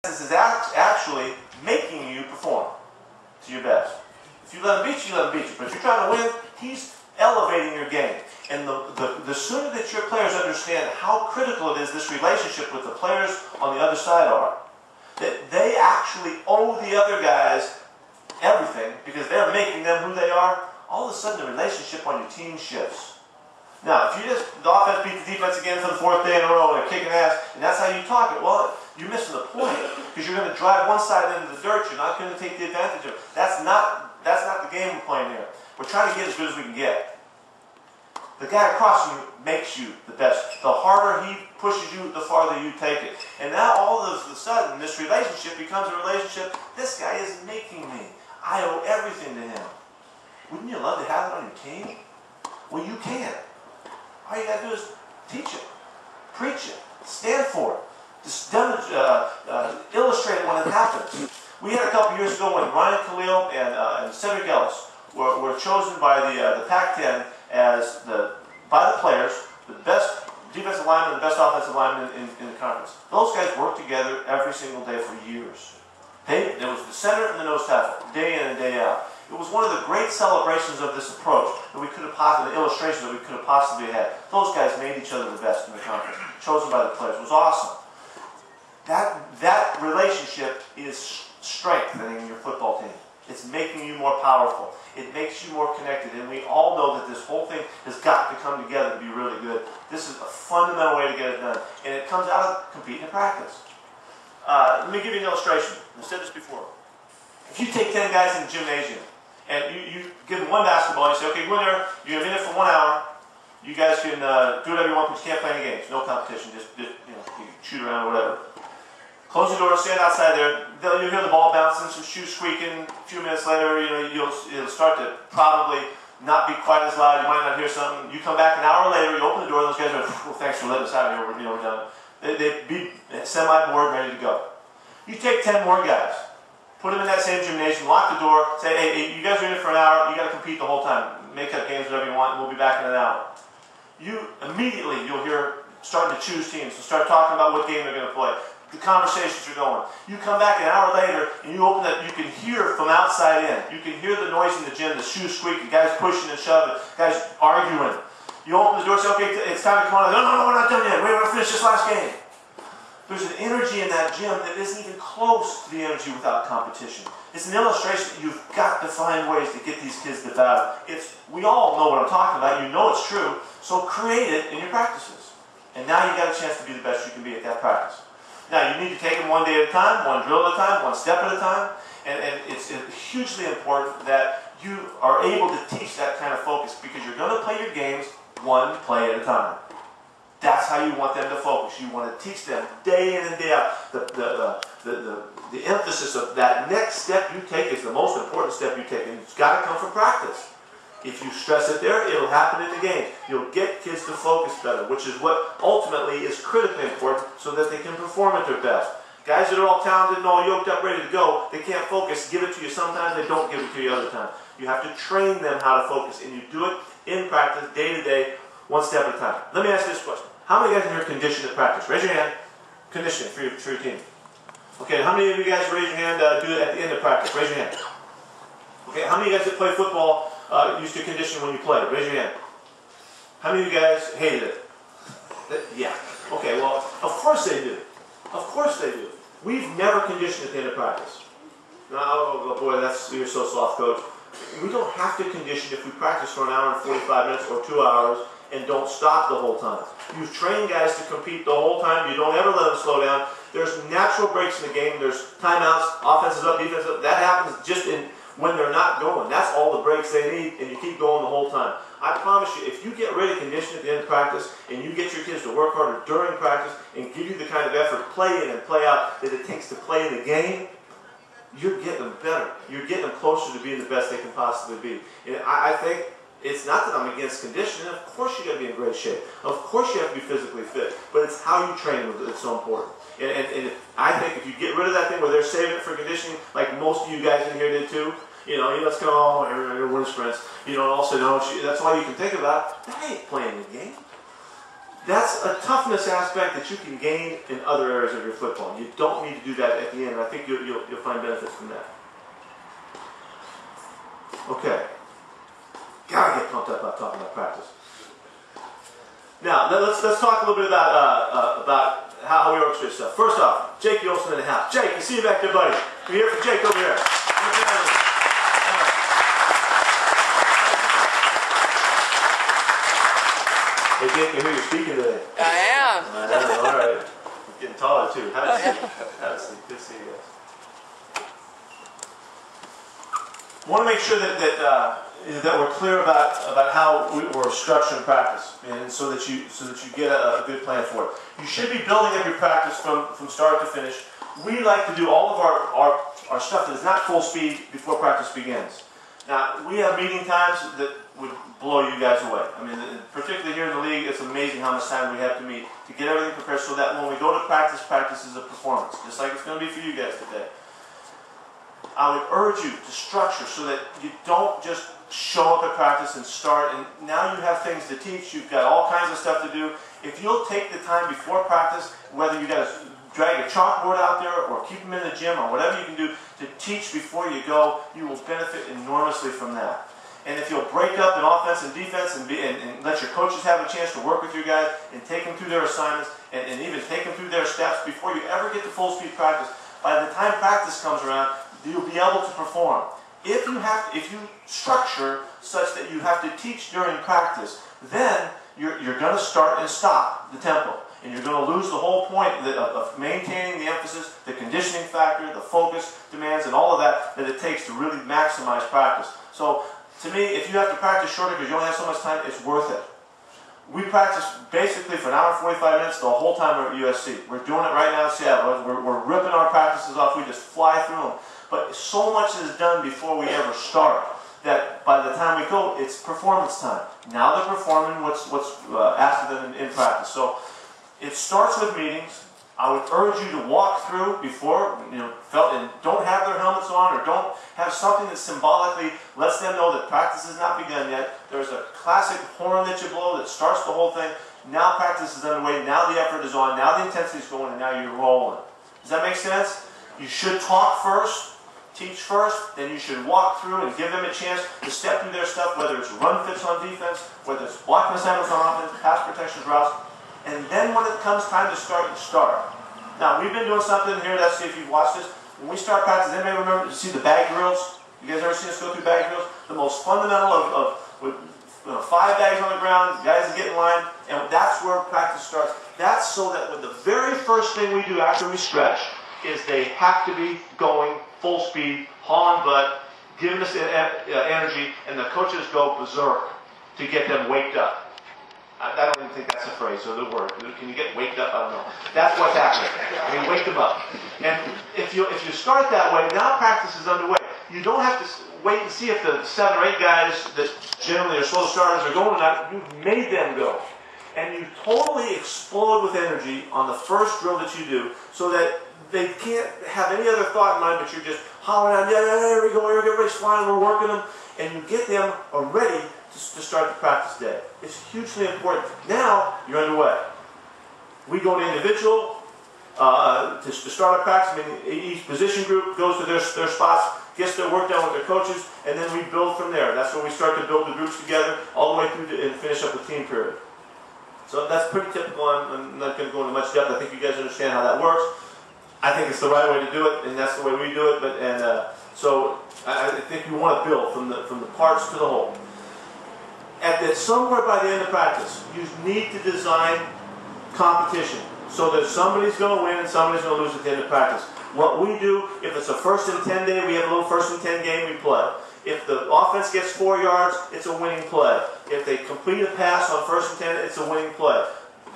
This is actually making you perform to your best. If you let him beat you, let him beat you. But if you're trying to win, he's elevating your game. And the sooner that your players understand how critical it is this relationship with the players on the other side are, that they actually owe the other guys everything because they're making them who they are, all of a sudden the relationship on your team shifts. Now, if you the offense beat the defense again for the 4th day in a row and they're kicking ass, and that's how you talk it, well, you're missing the point because you're going to drive one side into the dirt. You're not going to take the advantage of it. That's not the game we're playing here. We're trying to get as good as we can get. The guy across from you makes you the best. The harder he pushes you, the farther you take it. And now all of a sudden, this relationship becomes a relationship. This guy is making me. I owe everything to him. Wouldn't you love to have it on your team? Well, you can. All you got to do is teach it, preach it, stand for it, just illustrate it when it happens. We had a couple years ago when Ryan Khalil and Cedric Ellis were chosen by the Pac-10 as by the players, the best defensive lineman, the best offensive lineman in the conference. Those guys worked together every single day for years. There was the center and the nose tackle, day in and day out. It was one of the great celebrations of this approach that we could have possibly, the illustrations that we could have possibly had. Those guys made each other the best in the conference, chosen by the players. It was awesome. That relationship is strengthening your football team. It's making you more powerful. It makes you more connected. And we all know that this whole thing has got to come together to be really good. This is a fundamental way to get it done. And it comes out of competing in practice. Let me give you an illustration. I said this before. If you take 10 guys in the gymnasium, and you give them one basketball, and you say, okay, go in there, you're going to be in there for 1 hour. You guys can do whatever you want, but you can't play any games. No competition, just you can shoot around or whatever. Close the door, stand outside there. You'll hear the ball bouncing, some shoes squeaking. A few minutes later, it'll start to probably not be quite as loud. You might not hear something. You come back an hour later, you open the door, and those guys are, well, thanks for letting us out of here. We're done. They'd be semi-bored, ready to go. You take 10 more guys. Put them in that same gymnasium, lock the door, say, hey, you guys are in it for an hour, you got to compete the whole time. Make up games, whatever you want, and we'll be back in an hour. You'll hear starting to choose teams and start talking about what game they're going to play. The conversations are going. You come back an hour later and you open that, you can hear from outside in. You can hear the noise in the gym, the shoes squeaking, guys pushing and shoving, guys arguing. You open the door and say, okay, it's time to come on. No, we're not done yet. We want to finish this last game. There's an energy in that gym that isn't even close to the energy without competition. It's an illustration that you've got to find ways to get these kids to battle. We all know what I'm talking about. You know it's true. So create it in your practices. And now you've got a chance to be the best you can be at that practice. Now you need to take them one day at a time, one drill at a time, one step at a time. And it's hugely important that you are able to teach that kind of focus because you're going to play your games one play at a time. That's how you want them to focus. You want to teach them day in and day out. The emphasis of that next step you take is the most important step you take, and it's got to come from practice. If you stress it there, it'll happen in the game. You'll get kids to focus better, which is what ultimately is critically important so that they can perform at their best. Guys that are all talented and all yoked up, ready to go, they can't focus. Give it to you sometimes, they don't give it to you other times. You have to train them how to focus, and you do it in practice, day to day, one step at a time. Let me ask you this question. How many guys in here condition at practice? Raise your hand. Conditioning for your team. Okay, how many of you guys raise your hand do it at the end of practice? Raise your hand. Okay, how many of you guys that play football used to condition when you played? Raise your hand. How many of you guys hated it? Yeah. Okay, well, of course they do. Of course they do. We've never conditioned at the end of practice. Oh boy, you're so soft, coach. We don't have to condition if we practice for an hour and 45 minutes or 2 hours and don't stop the whole time. You've trained guys to compete the whole time. You don't ever let them slow down. There's natural breaks in the game. There's timeouts, offense is up, defense is up. That happens just when they're not going. That's all the breaks they need, and you keep going the whole time. I promise you, if you get ready conditioned at the end of practice and you get your kids to work harder during practice and give you the kind of effort, play in and play out, that it takes to play in the game, you're getting them better. You're getting them closer to being the best they can possibly be. And I think it's not that I'm against conditioning. Of course you got to be in great shape. Of course you have to be physically fit. But it's how you train that's so important. And I think if you get rid of that thing where they're saving it for conditioning, like most of you guys in here did too, let's go, everyone sprints, and also, that's all you can think about. That ain't playing the game. That's a toughness aspect that you can gain in other areas of your football. You don't need to do that at the end, and I think you'll find benefits from that. Okay. Gotta get pumped up about talking about practice. Now, let's talk a little bit about how we orchestrate stuff. First off, Jake Olson in the house. Jake, I see you back there, buddy. We're here for Jake over here. Hey, Jake, I hear you speaking today. I am. All right. You're getting taller, too. Have a seat. Have a seat. Good to see you guys. I want to make sure that we're clear about how we're structuring practice, and so that you get a good plan for it. You should be building up your practice from start to finish. We like to do all of our stuff that is not full speed before practice begins. Now, we have meeting times that would blow you guys away. I mean, particularly here in the league, it's amazing how much time we have to meet to get everything prepared so that when we go to practice, practice is a performance, just like it's going to be for you guys today. I would urge you to structure so that you don't just show up at practice and start, and now you have things to teach, you've got all kinds of stuff to do. If you'll take the time before practice, whether you guys drag a chalkboard out there or keep them in the gym or whatever you can do to teach before you go, you will benefit enormously from that. And if you'll break up in offense and defense and let your coaches have a chance to work with your guys and take them through their assignments and even take them through their steps before you ever get to full speed practice, by the time practice comes around, you'll be able to perform. If you structure such that you have to teach during practice, then you're going to start and stop the tempo. And you're going to lose the whole point of maintaining the emphasis, the conditioning factor, the focus demands, and all of that it takes to really maximize practice. So, to me, if you have to practice shorter because you only have so much time, it's worth it. We practice basically for an hour and 45 minutes the whole time we're at USC. We're doing it right now in Seattle. We're ripping our practices off. We just fly through them. But so much is done before we ever start that by the time we go, it's performance time. Now they're performing what's asked of them in practice. So it starts with meetings. I would urge you to walk through before, and don't have their helmets on or don't have something that symbolically lets them know that practice has not begun yet. There's a classic horn that you blow that starts the whole thing. Now practice is underway. Now the effort is on. Now the intensity is going, and now you're rolling. Does that make sense? You should talk first, teach first, then you should walk through and give them a chance to step through their stuff, whether it's run fits on defense, whether it's blocking assignments on offense, pass protection routes. And then when it comes time to start, you start. Now, we've been doing something here. Let's see if you've watched this. When we start practice, anybody remember to see the bag drills? You guys ever seen us go through bag drills? The most fundamental with 5 bags on the ground, guys get in line, and that's where practice starts. That's so that when the very first thing we do after we stretch is they have to be going full speed, hauling butt, giving us energy, and the coaches go berserk to get them waked up. I don't even think that's a phrase or the word. Can you get waked up? I don't know. That's what's happening. I mean, wake them up. And if you start that way, now practice is underway. You don't have to wait and see if the 7 or 8 guys that generally are slow starters are going or not. You've made them go. And you totally explode with energy on the first drill that you do so that they can't have any other thought in mind, but you're just hollering out, yeah, here we go, everybody's flying, we're working them. And you get them ready to start the practice day. It's hugely important. Now, you're underway. We go to individual to start a practice. I mean, each position group goes to their spots, gets their work done with their coaches, and then we build from there. That's where we start to build the groups together all the way through and finish up the team period. So that's pretty typical. I'm not going to go into much depth. I think you guys understand how that works. I think it's the right way to do it, and that's the way we do it. So I think you want to build from the parts to the whole. Somewhere by the end of practice, you need to design competition so that somebody's going to win and somebody's going to lose at the end of practice. What we do, if it's a 1st and 10 day, we have a little 1st and 10 game we play. If the offense gets 4 yards, it's a winning play. If they complete a pass on 1st and 10, it's a winning play.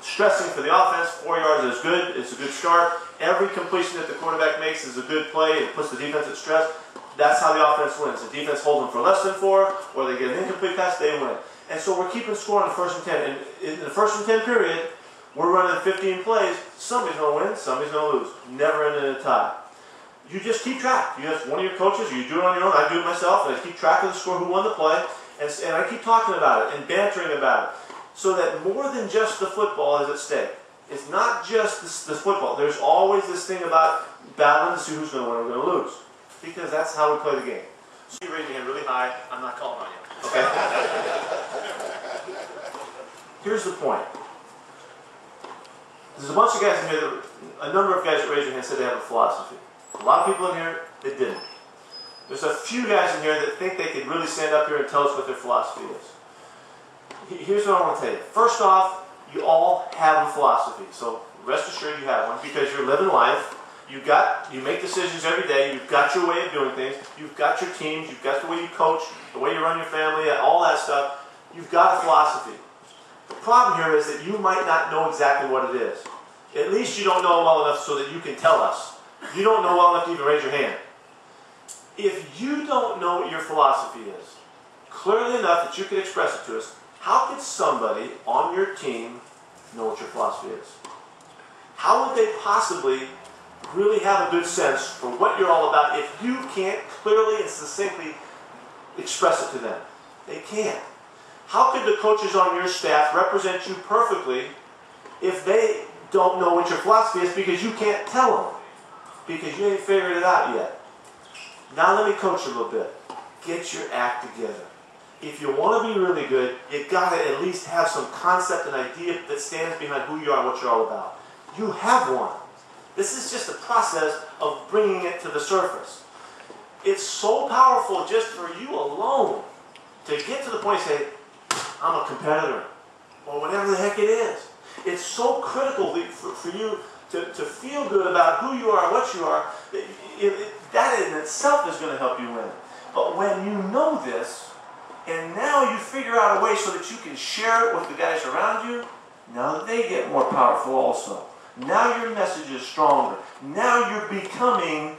Stressing for the offense, 4 yards is good. It's a good start. Every completion that the quarterback makes is a good play. It puts the defense at stress. That's how the offense wins. The defense holds them for less than 4, or they get an incomplete pass, they win. And so we're keeping score on the 1st and 10. And in the 1st and 10 period, we're running 15 plays. Somebody's going to win, somebody's going to lose. Never ending in a tie. You just keep track. You have one of your coaches, or you do it on your own. I do it myself, and I keep track of the score, who won the play, and I keep talking about it and bantering about it. so that more than just the football is at stake. It's not just the football. There's always this thing about battling to see who's going to win or going to lose, because that's how we play the game. So you raise your hand really high. I'm not calling on you. Okay? Here's the point. There's a bunch of guys in here, a number of guys that raised their hand said they have a philosophy. A lot of people in here that didn't. There's a few guys in here that think they could really stand up here and tell us what their philosophy is. Here's what I want to tell you. First off, you all have a philosophy. So rest assured you have one, because you're living life. You make decisions every day. You've got your way of doing things. You've got your teams. You've got the way you coach, the way you run your family, all that stuff. You've got a philosophy. The problem here is that you might not know exactly what it is. At least you don't know it well enough so that you can tell us. You don't know well enough to even raise your hand. If you don't know what your philosophy is, clearly enough that you can express it to us, how could somebody on your team know what your philosophy is? How would they possibly really have a good sense for what you're all about if you can't clearly and succinctly express it to them? They can't. How could the coaches on your staff represent you perfectly if they don't know what your philosophy is, because you can't tell them, because you ain't figured it out yet? Now let me coach you a little bit. Get your act together. If you want to be really good, you've got to at least have some concept and idea that stands behind who you are and what you're all about. You have one. This is just a process of bringing it to the surface. It's so powerful just for you alone to get to the point and say, I'm a competitor, or whatever the heck it is. It's so critical for you to feel good about who you are, what you are. That in itself is going to help you win. But when you know this, and now you figure out a way so that you can share it with the guys around you, now they get more powerful also. Now your message is stronger. Now you're becoming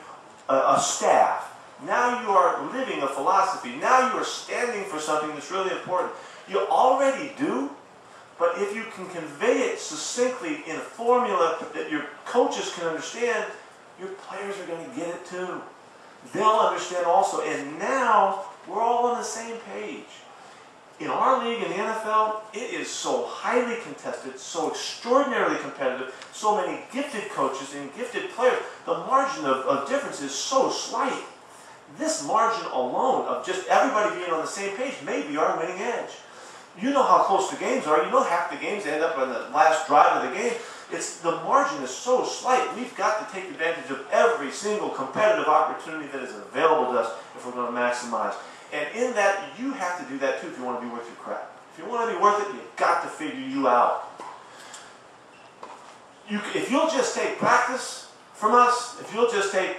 a staff. Now you are living a philosophy. Now you are standing for something that's really important. You already do, but if you can convey it succinctly in a formula that your coaches can understand, your players are going to get it too. They'll understand also. And now we're all on the same page. In our league, in the NFL, it is so highly contested, so extraordinarily competitive, so many gifted coaches and gifted players. The margin of difference is so slight. This margin alone of just everybody being on the same page may be our winning edge. You know how close the games are. You know half the games end up on the last drive of the game. The margin is so slight. We've got to take advantage of every single competitive opportunity that is available to us if we're going to maximize. And in that, you have to do that too if you want to be worth your crap. If you want to be worth it, you've got to figure you out. If you'll just take practice from us, if you'll just take